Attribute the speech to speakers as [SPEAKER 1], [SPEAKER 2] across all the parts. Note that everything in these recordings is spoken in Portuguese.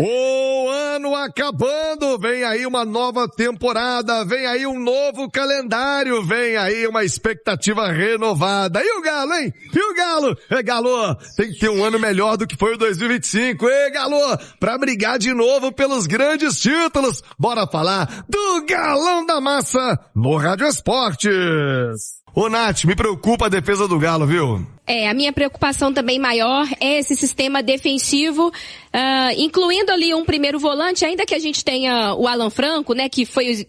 [SPEAKER 1] O ano acabando, vem aí uma nova temporada, vem aí um novo calendário, vem aí uma expectativa renovada. E o Galo, hein? E o Galo? Galo, tem que ter um ano melhor do que foi o 2025, Galo? Pra brigar de novo pelos grandes títulos. Bora falar do Galão da Massa no Rádio Esportes. Ô Nath, me preocupa a defesa do Galo, viu?
[SPEAKER 2] A minha preocupação também maior é esse sistema defensivo, incluindo ali um primeiro volante, ainda que a gente tenha o Alan Franco, né, que foi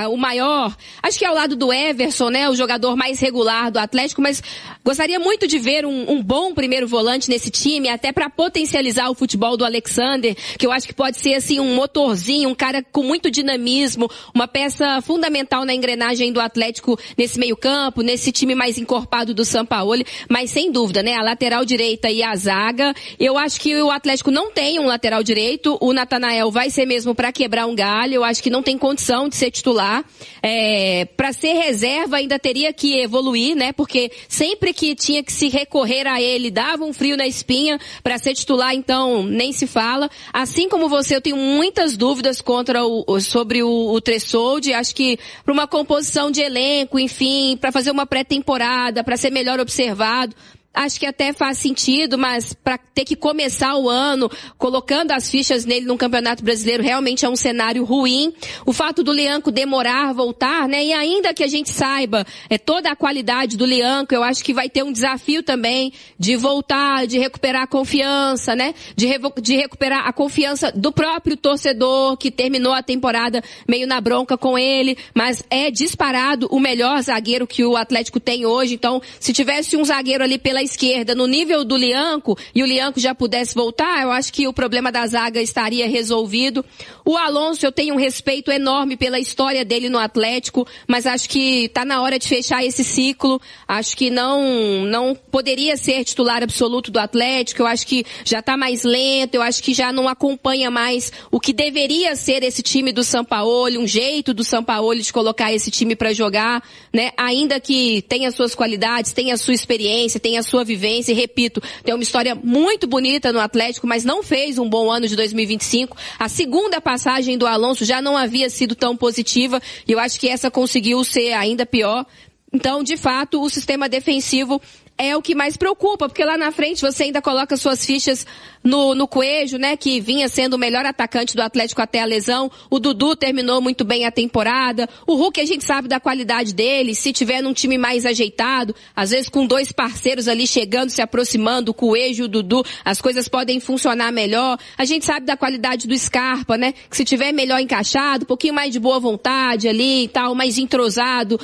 [SPEAKER 2] o maior, acho que é ao lado do Everson, né, o jogador mais regular do Atlético, mas gostaria muito de ver um bom primeiro volante nesse time, até para potencializar o futebol do Alexander, que eu acho que pode ser assim um motorzinho, um cara com muito dinamismo, uma peça fundamental na engrenagem do Atlético nesse meio-campo, nesse time mais encorpado do Sampaoli, mas sem dúvida, né, a lateral direita e a zaga, eu acho que o Atlético não tem um lateral direito, o Natanael vai ser mesmo para quebrar um galho, eu acho que não tem condição de ser titular. Para ser reserva ainda teria que evoluir, né? Porque sempre que tinha que se recorrer a ele, dava um frio na espinha. Para ser titular, então, nem se fala. Assim como você, eu tenho muitas dúvidas sobre o Tressoldi. Acho que para uma composição de elenco, enfim, para fazer uma pré-temporada, para ser melhor observado, acho que até faz sentido, mas para ter que começar o ano colocando as fichas nele no Campeonato Brasileiro realmente é um cenário ruim. O fato do Lianco demorar a voltar, né? E ainda que a gente saiba toda a qualidade do Lianco, eu acho que vai ter um desafio também de voltar, de recuperar a confiança, né? De recuperar a confiança do próprio torcedor que terminou a temporada meio na bronca com ele, mas é disparado o melhor zagueiro que o Atlético tem hoje. Então, se tivesse um zagueiro ali pela esquerda, no nível do Lianco, e o Lianco já pudesse voltar, eu acho que o problema da zaga estaria resolvido. O Alonso, eu tenho um respeito enorme pela história dele no Atlético, mas acho que está na hora de fechar esse ciclo. Acho que não poderia ser titular absoluto do Atlético. Eu acho que já está mais lento, eu acho que já não acompanha mais o que deveria ser esse time do Sampaoli, um jeito do Sampaoli de colocar esse time para jogar, né? Ainda que tenha suas qualidades, tenha sua experiência, tenha sua vivência, e repito, tem uma história muito bonita no Atlético, mas não fez um bom ano de 2025. A segunda passagem do Alonso já não havia sido tão positiva, e eu acho que essa conseguiu ser ainda pior. Então, de fato, o sistema defensivo é o que mais preocupa, porque lá na frente você ainda coloca suas fichas no Coelho, né, que vinha sendo o melhor atacante do Atlético até a lesão. O Dudu terminou muito bem a temporada. O Hulk, a gente sabe da qualidade dele, se tiver num time mais ajeitado, às vezes com dois parceiros ali chegando, se aproximando, o Coelho e o Dudu, as coisas podem funcionar melhor. A gente sabe da qualidade do Scarpa, né, que se tiver melhor encaixado, um pouquinho mais de boa vontade ali e tal, mais entrosado,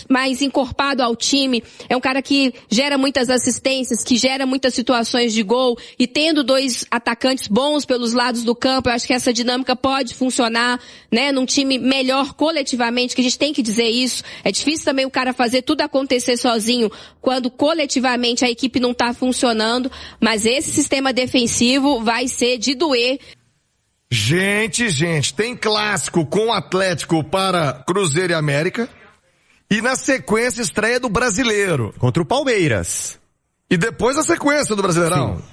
[SPEAKER 2] mais encorpado ao time, é um cara que gera muitas assistências, que gera muitas situações de gol, e tendo dois atacantes bons pelos lados do campo, eu acho que essa dinâmica pode funcionar, né, num time melhor coletivamente, que a gente tem que dizer isso. É difícil também o cara fazer tudo acontecer sozinho, quando coletivamente a equipe não tá funcionando, mas esse sistema defensivo vai ser de doer.
[SPEAKER 1] Gente, tem clássico com o Atlético para Cruzeiro e América. E na sequência, estreia do Brasileiro.
[SPEAKER 3] Contra o Palmeiras.
[SPEAKER 1] E depois a sequência do Brasileirão. Sim.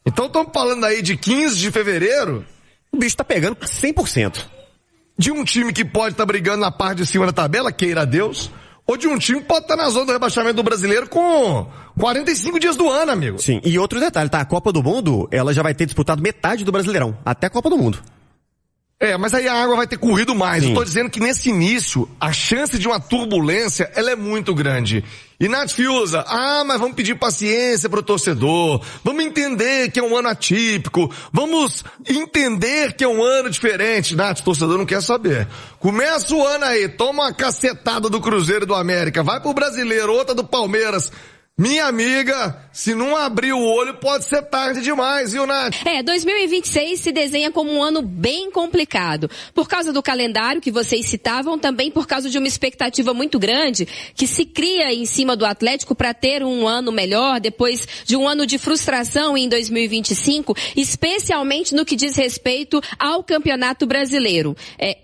[SPEAKER 1] Então estamos falando aí de 15 de fevereiro.
[SPEAKER 3] O bicho tá pegando 100%.
[SPEAKER 1] De um time que pode estar brigando na parte de cima da tabela, queira Deus. Ou de um time que pode estar na zona do rebaixamento do Brasileiro com 45 dias do ano, amigo.
[SPEAKER 3] Sim, e outro detalhe, tá? A Copa do Mundo, ela já vai ter disputado metade do Brasileirão. Até a Copa do Mundo.
[SPEAKER 1] Mas aí a água vai ter corrido mais.
[SPEAKER 3] Sim.
[SPEAKER 1] Eu tô dizendo que nesse início, a chance de uma turbulência, ela é muito grande. E Nath Fiuza, mas vamos pedir paciência pro torcedor, vamos entender que é um ano atípico, vamos entender que é um ano diferente. Nath, o torcedor não quer saber. Começa o ano aí, toma uma cacetada do Cruzeiro e do América, vai pro Brasileiro, outra do Palmeiras. Minha amiga, se não abrir o olho, pode ser tarde demais, viu, Nath?
[SPEAKER 2] 2026 se desenha como um ano bem complicado. Por causa do calendário que vocês citavam, também por causa de uma expectativa muito grande que se cria em cima do Atlético para ter um ano melhor, depois de um ano de frustração em 2025, especialmente no que diz respeito ao Campeonato Brasileiro.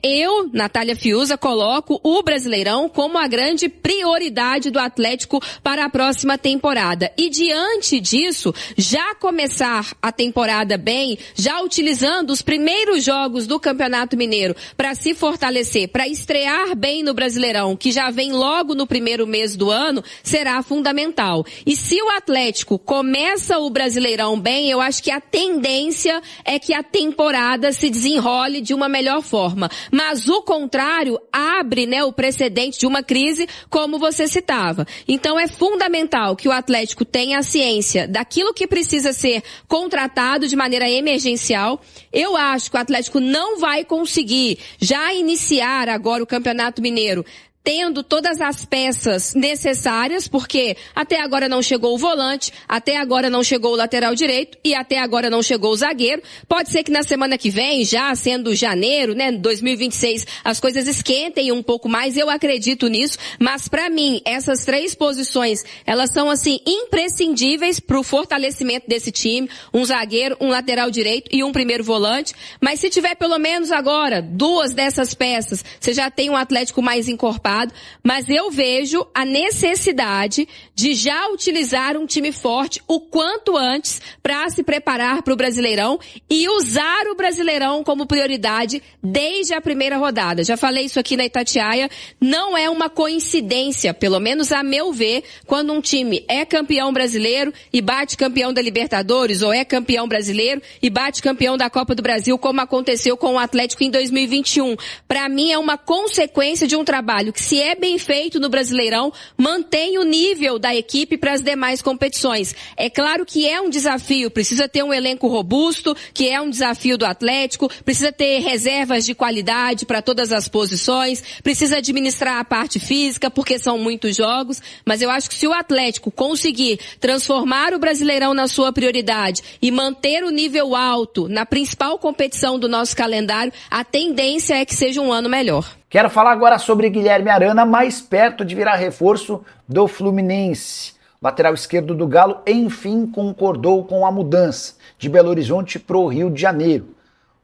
[SPEAKER 2] Eu, Natália Fiuza, coloco o Brasileirão como a grande prioridade do Atlético para a próxima temporada. E diante disso, já começar a temporada bem, já utilizando os primeiros jogos do Campeonato Mineiro para se fortalecer, para estrear bem no Brasileirão, que já vem logo no primeiro mês do ano, será fundamental. E se o Atlético começa o Brasileirão bem, eu acho que a tendência é que a temporada se desenrole de uma melhor forma. Mas o contrário abre, o precedente de uma crise, como você citava. Então é fundamental que o Atlético tenha a ciência daquilo que precisa ser contratado de maneira emergencial. Eu acho que o Atlético não vai conseguir já iniciar agora o Campeonato Mineiro tendo todas as peças necessárias, porque até agora não chegou o volante, até agora não chegou o lateral direito e até agora não chegou o zagueiro. Pode ser que na semana que vem, já sendo janeiro, 2026, as coisas esquentem um pouco mais, eu acredito nisso, mas para mim, essas 3 posições, elas são assim imprescindíveis para o fortalecimento desse time, um zagueiro, um lateral direito e um primeiro volante, mas se tiver pelo menos agora 2 dessas peças, você já tem um Atlético mais encorpado. Mas eu vejo a necessidade de já utilizar um time forte o quanto antes para se preparar para o Brasileirão e usar o Brasileirão como prioridade desde a primeira rodada. Já falei isso aqui na Itatiaia, não é uma coincidência, pelo menos a meu ver, quando um time é campeão brasileiro e bate campeão da Libertadores, ou é campeão brasileiro e bate campeão da Copa do Brasil, como aconteceu com o Atlético em 2021. Para mim é uma consequência de um trabalho que, se é bem feito no Brasileirão, mantém o nível da equipe para as demais competições. É claro que é um desafio, precisa ter um elenco robusto, que é um desafio do Atlético, precisa ter reservas de qualidade para todas as posições, precisa administrar a parte física, porque são muitos jogos, mas eu acho que se o Atlético conseguir transformar o Brasileirão na sua prioridade e manter o nível alto na principal competição do nosso calendário, a tendência é que seja um ano melhor.
[SPEAKER 4] Quero falar agora sobre Guilherme Arana, mais perto de virar reforço do Fluminense. O lateral esquerdo do Galo, enfim, concordou com a mudança de Belo Horizonte para o Rio de Janeiro.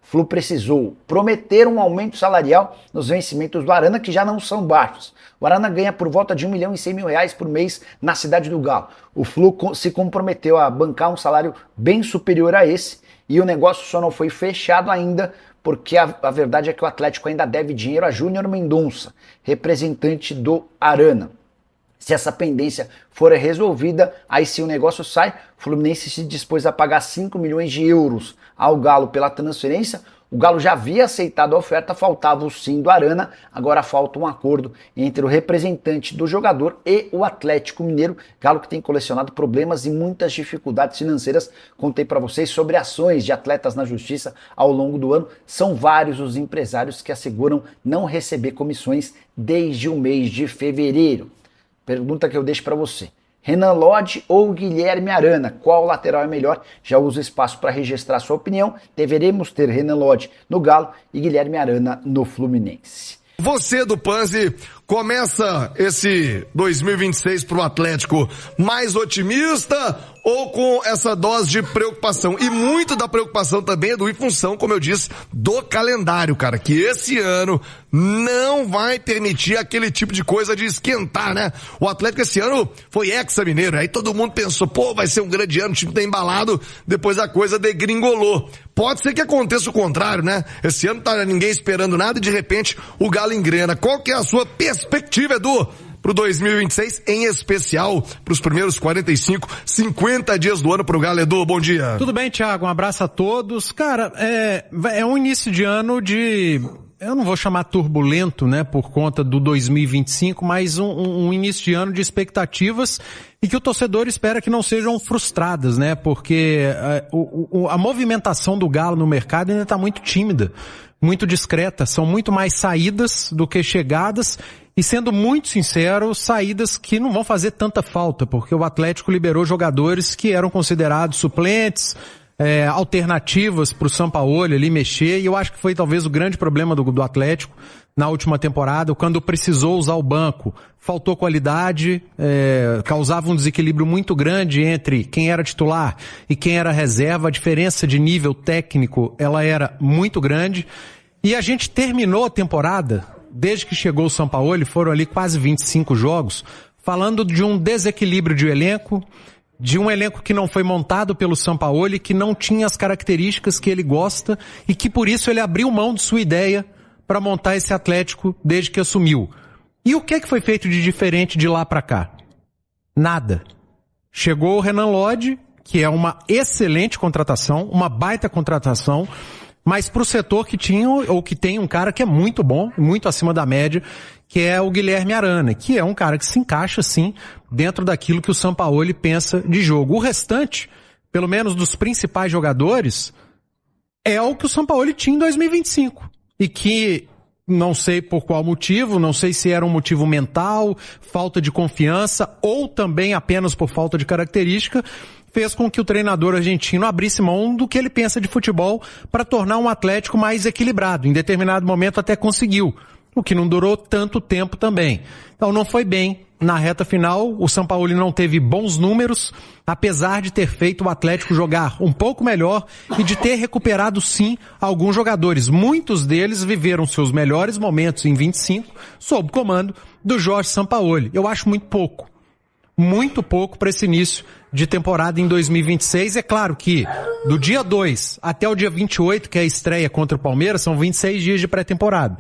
[SPEAKER 4] O Flu precisou prometer um aumento salarial nos vencimentos do Arana, que já não são baixos. O Arana ganha por volta de R$1.100.000 por mês na cidade do Galo. O Flu se comprometeu a bancar um salário bem superior a esse, e o negócio só não foi fechado ainda, porque a verdade é que o Atlético ainda deve dinheiro a Júnior Mendonça, representante do Arana. Se essa pendência for resolvida, aí sim o negócio sai. O Fluminense se dispôs a pagar 5 milhões de euros ao Galo pela transferência. O Galo já havia aceitado a oferta, faltava o sim do Arana, agora falta um acordo entre o representante do jogador e o Atlético Mineiro. Galo que tem colecionado problemas e muitas dificuldades financeiras. Contei para vocês sobre ações de atletas na justiça ao longo do ano. São vários os empresários que asseguram não receber comissões desde o mês de fevereiro. Pergunta que eu deixo para você: Renan Lodge ou Guilherme Arana? Qual lateral é melhor? Já uso o espaço para registrar sua opinião. Deveremos ter Renan Lodge no Galo e Guilherme Arana no Fluminense.
[SPEAKER 1] Você do Panzi começa esse 2026 pro Atlético mais otimista ou com essa dose de preocupação? E muito da preocupação também é em função, como eu disse, do calendário, cara, que esse ano não vai permitir aquele tipo de coisa de esquentar, né? O Atlético esse ano foi hexa-mineiro, aí todo mundo pensou, vai ser um grande ano, o time tá embalado, depois a coisa degringolou. Pode ser que aconteça o contrário, né? Esse ano tá ninguém esperando nada e de repente o Galo engrena. Qual que é a sua perspectiva, Edu, pro 2026, em especial pros primeiros 45, 50 dias do ano pro Galo? Edu, bom dia.
[SPEAKER 5] Tudo bem, Thiago? Um abraço a todos. Cara, é um início de ano de... Eu não vou chamar turbulento, né, por conta do 2025, mas um início de ano de expectativas e que o torcedor espera que não sejam frustradas, né, porque a movimentação do Galo no mercado ainda está muito tímida, muito discreta, são muito mais saídas do que chegadas e, sendo muito sincero, saídas que não vão fazer tanta falta, porque o Atlético liberou jogadores que eram considerados suplentes, alternativas para o Sampaoli ali mexer, e eu acho que foi talvez o grande problema do Atlético na última temporada, quando precisou usar o banco, faltou qualidade, causava um desequilíbrio muito grande entre quem era titular e quem era reserva, a diferença de nível técnico ela era muito grande, e a gente terminou a temporada, desde que chegou o Sampaoli, foram ali quase 25 jogos, falando de um desequilíbrio de elenco, de um elenco que não foi montado pelo Sampaoli, que não tinha as características que ele gosta e que por isso ele abriu mão de sua ideia para montar esse Atlético desde que assumiu. E o que foi feito de diferente de lá para cá? Nada. Chegou o Renan Lodge, que é uma excelente contratação, uma baita contratação, mas para o setor que tinha ou que tem um cara que é muito bom, muito acima da média, que é o Guilherme Arana, que é um cara que se encaixa, sim, dentro daquilo que o Sampaoli pensa de jogo. O restante, pelo menos dos principais jogadores, é o que o Sampaoli tinha em 2025. E que, não sei por qual motivo, não sei se era um motivo mental, falta de confiança, ou também apenas por falta de característica, fez com que o treinador argentino abrisse mão do que ele pensa de futebol para tornar um Atlético mais equilibrado. Em determinado momento até conseguiu, o que não durou tanto tempo também. Então não foi bem. Na reta final, o Sampaoli não teve bons números, apesar de ter feito o Atlético jogar um pouco melhor e de ter recuperado, sim, alguns jogadores. Muitos deles viveram seus melhores momentos em 25, sob o comando do Jorge Sampaoli. Eu acho muito pouco para esse início de temporada em 2026. É claro que do dia 2 até o dia 28, que é a estreia contra o Palmeiras, são 26 dias de pré-temporada.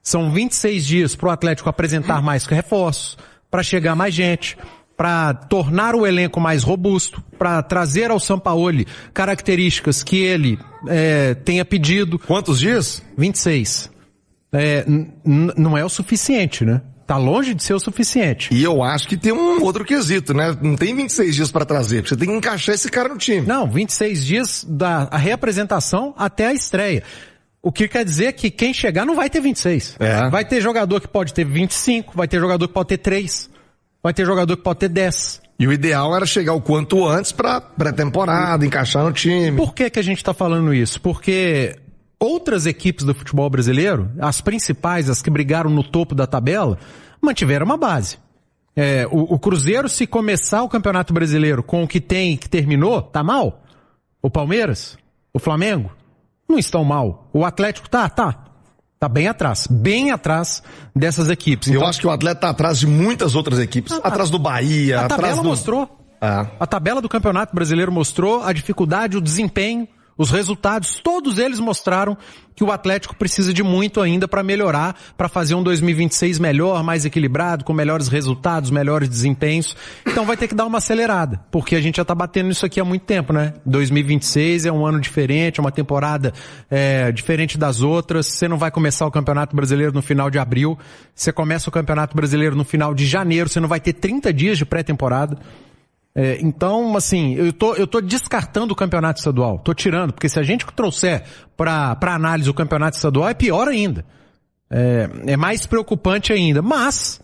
[SPEAKER 5] São 26 dias para o Atlético apresentar mais reforços, para chegar mais gente, para tornar o elenco mais robusto, para trazer ao Sampaoli características que ele tenha pedido.
[SPEAKER 1] Quantos dias?
[SPEAKER 5] 26. Não é o suficiente, né? Tá longe de ser o suficiente.
[SPEAKER 1] E eu acho que tem um outro quesito, né? Não tem 26 dias para trazer, porque você tem que encaixar esse cara no time.
[SPEAKER 5] Não, 26 dias da reapresentação até a estreia. O que quer dizer que quem chegar não vai ter 26. Vai ter jogador que pode ter 25, vai ter jogador que pode ter 3, vai ter jogador que pode ter 10.
[SPEAKER 1] E o ideal era chegar o quanto antes pra pré-temporada, encaixar no time.
[SPEAKER 5] Por que a gente tá falando isso? Porque outras equipes do futebol brasileiro, as principais, as que brigaram no topo da tabela, mantiveram uma base. O Cruzeiro, se começar o Campeonato Brasileiro com o que tem e que terminou, tá mal. O Palmeiras, o Flamengo, não estão mal. O Atlético tá bem atrás dessas equipes.
[SPEAKER 1] Então, eu acho que o Atlético tá atrás de muitas outras equipes. Atrás do Bahia,
[SPEAKER 5] a
[SPEAKER 1] atrás
[SPEAKER 5] tabela mostrou. A tabela do Campeonato Brasileiro mostrou a dificuldade, o desempenho, os resultados, todos eles mostraram que o Atlético precisa de muito ainda para melhorar, para fazer um 2026 melhor, mais equilibrado, com melhores resultados, melhores desempenhos. Então vai ter que dar uma acelerada, porque a gente já tá batendo nisso aqui há muito tempo, né? 2026 é um ano diferente, é uma temporada diferente das outras. Você não vai começar o Campeonato Brasileiro no final de abril, você começa o Campeonato Brasileiro no final de janeiro, você não vai ter 30 dias de pré-temporada. Então, assim, eu tô descartando o campeonato estadual, tô tirando, porque se a gente trouxer pra análise o campeonato estadual é pior ainda, é mais preocupante ainda, mas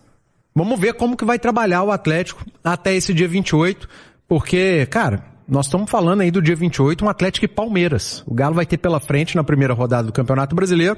[SPEAKER 5] vamos ver como que vai trabalhar o Atlético até esse dia 28, porque, cara, nós estamos falando aí do dia 28, um Atlético e Palmeiras, o Galo vai ter pela frente na primeira rodada do Campeonato Brasileiro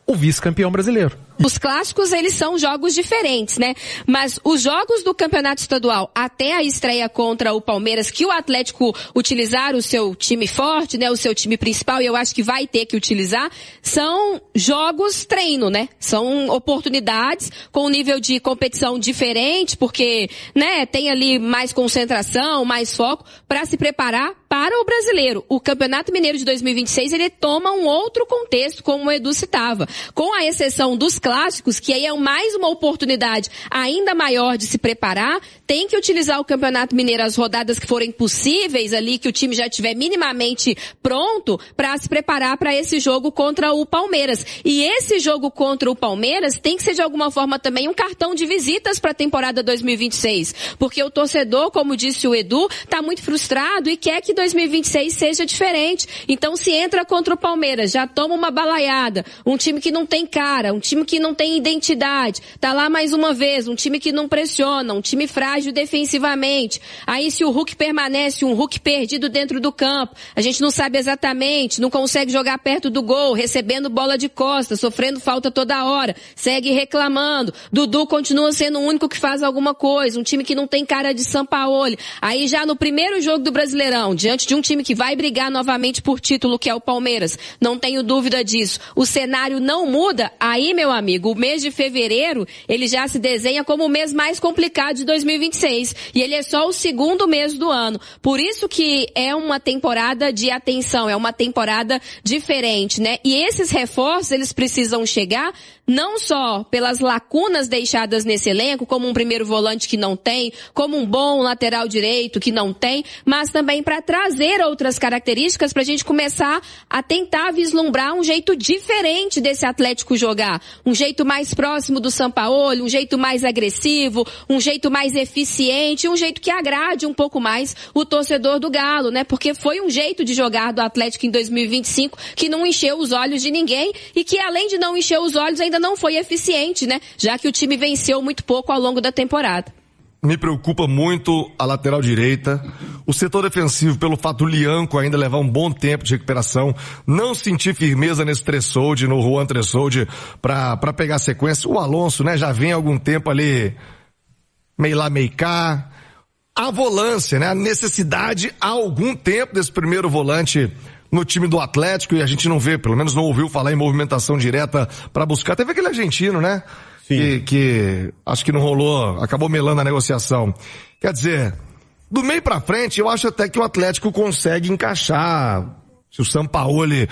[SPEAKER 5] o vice-campeão brasileiro.
[SPEAKER 2] Os clássicos, eles são jogos diferentes, né? Mas os jogos do campeonato estadual até a estreia contra o Palmeiras, que o Atlético utilizar o seu time forte, né? O seu time principal, e eu acho que vai ter que utilizar, são jogos treino, né? São oportunidades com um nível de competição diferente, porque, né? Tem ali mais concentração, mais foco, para se preparar para o brasileiro. O Campeonato Mineiro de 2026, ele toma um outro contexto, como o Edu citava. Com a exceção dos clássicos, que aí é mais uma oportunidade ainda maior de se preparar, tem que utilizar o Campeonato Mineiro, as rodadas que forem possíveis ali, que o time já estiver minimamente pronto para se preparar para esse jogo contra o Palmeiras. E esse jogo contra o Palmeiras tem que ser de alguma forma também um cartão de visitas para a temporada 2026. Porque o torcedor, como disse o Edu, tá muito frustrado e quer que 2026 seja diferente. Então se entra contra o Palmeiras, já toma uma balaiada, um time que não tem cara, um time que não tem identidade, tá lá mais uma vez, um time que não pressiona, um time frágil defensivamente. Aí se o Hulk permanece, um Hulk perdido dentro do campo, a gente não sabe exatamente, não consegue jogar perto do gol, recebendo bola de costas, sofrendo falta toda hora, segue reclamando, Dudu continua sendo o único que faz alguma coisa, um time que não tem cara de Sampaoli. Aí já no primeiro jogo do Brasileirão, diante de um time que vai brigar novamente por título, que é o Palmeiras, não tenho dúvida disso, o cenário não muda, aí, meu amigo, amigo, o mês de fevereiro, ele já se desenha como o mês mais complicado de 2026. E ele é só o segundo mês do ano. Por isso que é uma temporada de atenção, é uma temporada diferente, né? E esses reforços, eles precisam chegar não só pelas lacunas deixadas nesse elenco, como um primeiro volante que não tem, como um bom lateral direito que não tem, mas também para trazer outras características para a gente começar a tentar vislumbrar um jeito diferente desse Atlético jogar. Um jeito mais próximo do Sampaoli, um jeito mais agressivo, um jeito mais eficiente, um jeito que agrade um pouco mais o torcedor do Galo, né? Porque foi um jeito de jogar do Atlético em 2025 que não encheu os olhos de ninguém e que, além de não encher os olhos, ainda não foi eficiente, né? Já que o time venceu muito pouco ao longo da temporada.
[SPEAKER 1] Me preocupa muito a lateral direita, o setor defensivo pelo fato do Lianco ainda levar um bom tempo de recuperação, não sentir firmeza nesse Tressoldi, no Juan Tressoldi, pra pegar a sequência. O Alonso, né, já vem há algum tempo ali, meio lá, meio cá. A volância, né, a necessidade há algum tempo desse primeiro volante no time do Atlético, e a gente não vê, pelo menos não ouviu falar em movimentação direta pra buscar. Teve aquele argentino, né? Que acho que não rolou, acabou melando a negociação. Quer dizer, do meio pra frente, eu acho até que o Atlético consegue encaixar. Se o Sampaoli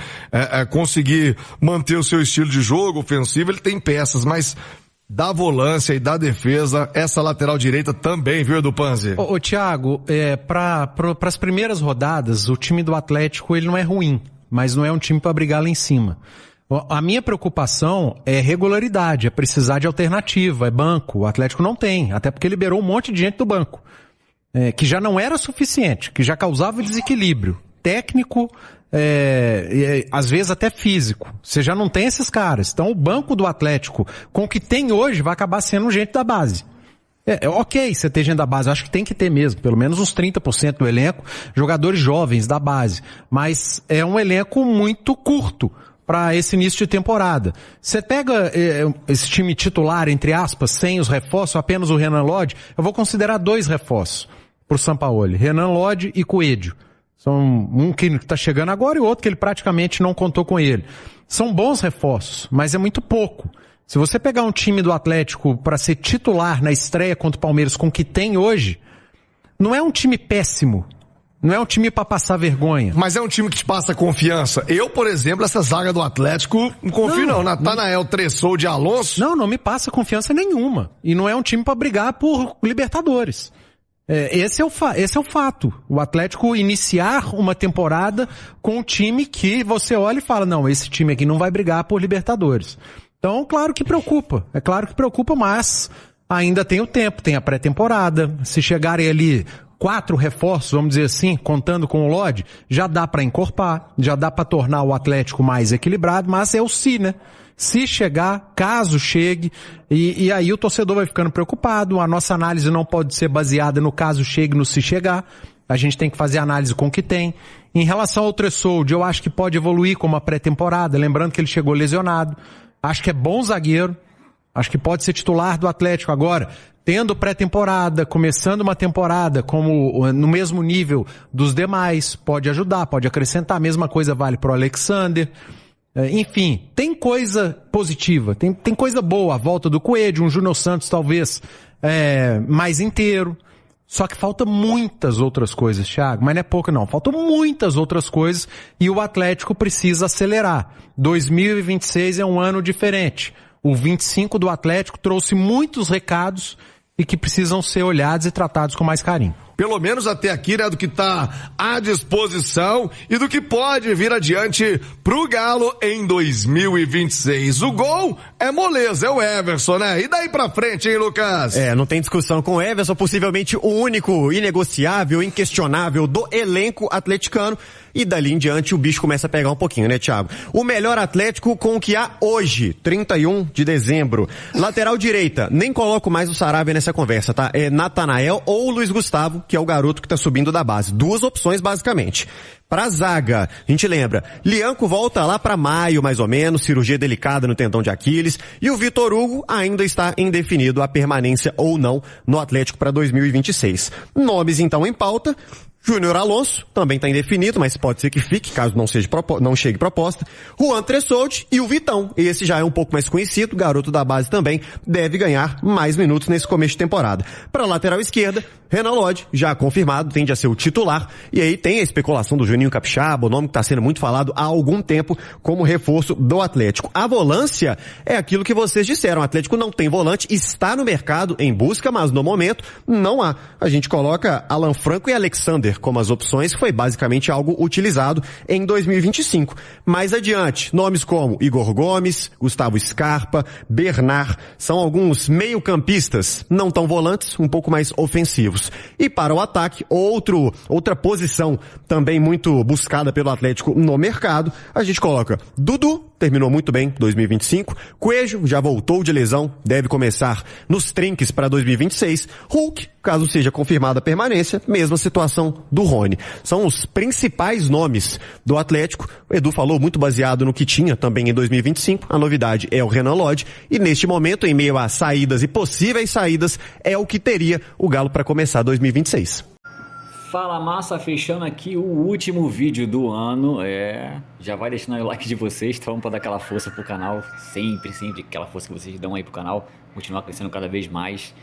[SPEAKER 1] conseguir manter o seu estilo de jogo ofensivo, ele tem peças, mas da volância e da defesa, essa lateral direita também, viu, Edu Panzi?
[SPEAKER 5] Ô Thiago, para as primeiras rodadas, o time do Atlético, ele não é ruim, mas não é um time para brigar lá em cima. A minha preocupação é regularidade, é precisar de alternativa, é banco. O Atlético não tem, até porque liberou um monte de gente do banco, que já não era suficiente, que já causava desequilíbrio técnico, às vezes até físico. Você já não tem esses caras. Então o banco do Atlético, com o que tem hoje, vai acabar sendo gente da base. Ok você ter gente da base, eu acho que tem que ter mesmo, pelo menos uns 30% do elenco, jogadores jovens da base. Mas é um elenco muito curto para esse início de temporada. Você pega esse time titular, entre aspas, sem os reforços, apenas o Renan Lodge, eu vou considerar 2 reforços pro Sampaoli, Renan Lodge e Coelho. São um que está chegando agora e outro que ele praticamente não contou com ele. São bons reforços, mas é muito pouco. Se você pegar um time do Atlético para ser titular na estreia contra o Palmeiras com o que tem hoje, não é um time péssimo. Não é um time pra passar vergonha.
[SPEAKER 1] Mas é um time que te passa confiança. Eu, por exemplo, essa zaga do Atlético, não confio não. Natanael, Tressoldi, Alonso.
[SPEAKER 5] Não me passa confiança nenhuma. E não é um time pra brigar por Libertadores. Esse é o fato. O Atlético iniciar uma temporada com um time que você olha e fala, não, esse time aqui não vai brigar por Libertadores. Então, claro que preocupa. É claro que preocupa, mas ainda tem o tempo, tem a pré-temporada. Se chegarem ali 4 reforços, vamos dizer assim, contando com o Lodge, já dá para encorpar, já dá para tornar o Atlético mais equilibrado, mas é o se, né? Se chegar, caso chegue, e aí o torcedor vai ficando preocupado, a nossa análise não pode ser baseada no caso chegue, no se chegar, a gente tem que fazer análise com o que tem. Em relação ao Tressoldi, eu acho que pode evoluir como a pré-temporada, lembrando que ele chegou lesionado, acho que é bom zagueiro, acho que pode ser titular do Atlético agora, tendo pré-temporada, começando uma temporada como no mesmo nível dos demais, pode ajudar, pode acrescentar, a mesma coisa vale pro Alexander. Enfim, tem coisa positiva, tem coisa boa, a volta do Coelho, um Júnior Santos talvez mais inteiro, só que falta muitas outras coisas, Thiago, mas não é pouco não, faltam muitas outras coisas e o Atlético precisa acelerar. 2026 é um ano diferente, o 25 do Atlético trouxe muitos recados e que precisam ser olhados e tratados com mais carinho.
[SPEAKER 1] Pelo menos até aqui, né, do que tá à disposição e do que pode vir adiante pro Galo em 2026. O gol é moleza, é o Everson, né? E daí pra frente, hein, Lucas?
[SPEAKER 3] Não tem discussão com o Everson, possivelmente o único inegociável, inquestionável do elenco atleticano. E dali em diante o bicho começa a pegar um pouquinho, né, Thiago? O melhor Atlético com o que há hoje, 31 de dezembro. Lateral direita, nem coloco mais o Saravia nessa conversa, tá? É Natanael ou o Luiz Gustavo, que é o garoto que tá subindo da base. 2 opções, basicamente. Pra zaga, a gente lembra, Lianco volta lá pra maio, mais ou menos, cirurgia delicada no tendão de Aquiles, e o Vitor Hugo ainda está indefinido a permanência ou não no Atlético para 2026. Nomes, então, em pauta, Júnior Alonso, também está indefinido, mas pode ser que fique, caso não chegue proposta. Juan Tressoldi e o Vitão. Esse já é um pouco mais conhecido, garoto da base também, deve ganhar mais minutos nesse começo de temporada. Para a lateral esquerda, Renan Lodge, já confirmado, tende a ser o titular. E aí tem a especulação do Juninho Capixaba, o nome que está sendo muito falado há algum tempo como reforço do Atlético. A volância é aquilo que vocês disseram. O Atlético não tem volante, está no mercado em busca, mas no momento não há. A gente coloca Alan Franco e Alexander como as opções, que foi basicamente algo utilizado em 2025. Mais adiante, nomes como Igor Gomes, Gustavo Scarpa, Bernard, são alguns meio-campistas, não tão volantes, um pouco mais ofensivos. E para o ataque, outra posição também muito buscada pelo Atlético no mercado, a gente coloca Dudu, terminou muito bem 2025, Coelho já voltou de lesão, deve começar nos trinques para 2026, Hulk, caso seja confirmada a permanência, mesma situação do Rony. São os principais nomes do Atlético. O Edu falou muito baseado no que tinha também em 2025. A novidade é o Renan Lodge. E neste momento, em meio a saídas e possíveis saídas, é o que teria o Galo para começar 2026.
[SPEAKER 6] Fala massa, fechando aqui o último vídeo do ano. Já vai deixando o like de vocês, então vamos para dar aquela força pro canal. Sempre aquela força que vocês dão aí pro canal. Continuar crescendo cada vez mais.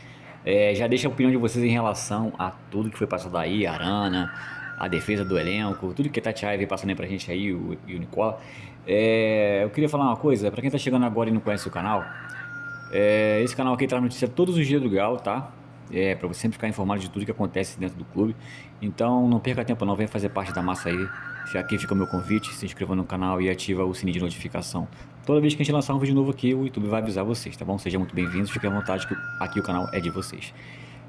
[SPEAKER 6] Já deixa a opinião de vocês em relação a tudo que foi passado aí, a Arana, a defesa do elenco, tudo que a Tatiaia veio passando aí pra gente aí, e o Nicola. Eu queria falar uma coisa, pra quem tá chegando agora e não conhece o canal, esse canal aqui traz notícia todos os dias do Galo, tá? Pra você sempre ficar informado de tudo que acontece dentro do clube. Então não perca tempo não, venha fazer parte da massa aí. Aqui fica o meu convite, se inscreva no canal e ativa o sininho de notificação. Toda vez que a gente lançar um vídeo novo aqui, o YouTube vai avisar vocês, tá bom? Sejam muito bem-vindos, fiquem à vontade que aqui o canal é de vocês.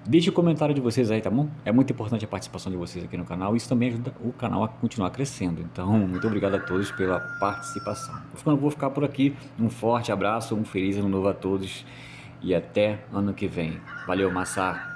[SPEAKER 6] Deixe o comentário de vocês aí, tá bom? É muito importante a participação de vocês aqui no canal, isso também ajuda o canal a continuar crescendo. Então, muito obrigado a todos pela participação. Vou ficar por aqui, um forte abraço, um feliz ano novo a todos e até ano que vem. Valeu, massa!